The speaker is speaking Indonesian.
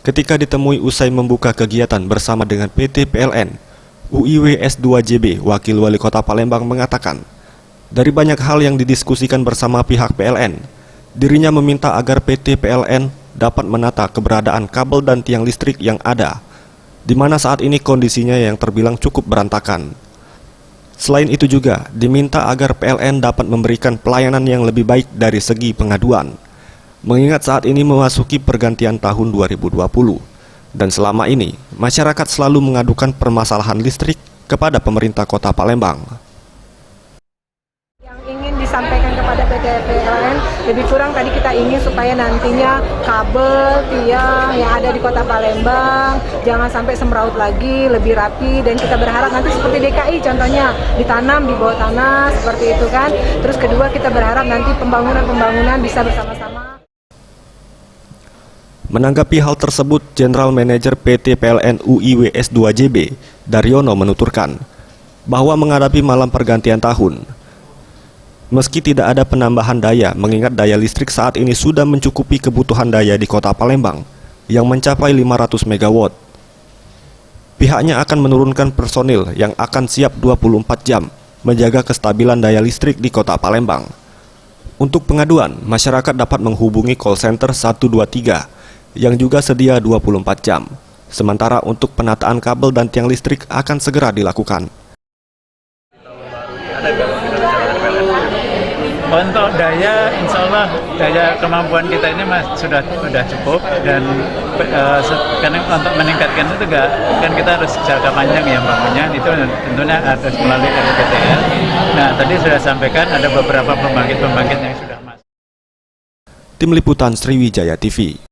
ketika ditemui usai membuka kegiatan bersama dengan PT PLN. UIW S2JB, Wakil Wali Kota Palembang mengatakan, dari banyak hal yang didiskusikan bersama pihak PLN, dirinya meminta agar PT PLN dapat menata keberadaan kabel dan tiang listrik yang ada, di mana saat ini kondisinya yang terbilang cukup berantakan. Selain itu juga diminta agar PLN dapat memberikan pelayanan yang lebih baik dari segi pengaduan, mengingat saat ini memasuki pergantian tahun 2020, dan selama ini masyarakat selalu mengadukan permasalahan listrik kepada pemerintah Kota Palembang. Disampaikan kepada PT PLN, lebih kurang tadi kita ingin supaya nantinya kabel, tiang yang ada di Kota Palembang jangan sampai semraut lagi, lebih rapi, dan kita berharap nanti seperti DKI contohnya ditanam di bawah tanah seperti itu kan. Terus kedua, kita berharap nanti pembangunan bisa bersama-sama. Menanggapi hal tersebut, General Manager PT PLN UIW S2JB, Daryono menuturkan bahwa menghadapi malam pergantian tahun, meski tidak ada penambahan daya, mengingat daya listrik saat ini sudah mencukupi kebutuhan daya di Kota Palembang yang mencapai 500 MW. Pihaknya akan menurunkan personil yang akan siap 24 jam menjaga kestabilan daya listrik di Kota Palembang. Untuk pengaduan, masyarakat dapat menghubungi call center 123 yang juga sedia 24 jam. Sementara untuk penataan kabel dan tiang listrik akan segera dilakukan. Untuk daya, insya Allah daya kemampuan kita ini sudah cukup, dan karena untuk meningkatkan itu kan kita harus jangka panjang ya bangunnya, itu tentunya harus melalui RPTL. Nah, tadi sudah sampaikan ada beberapa pembangkit yang sudah masuk. Tim Liputan Sriwijaya TV.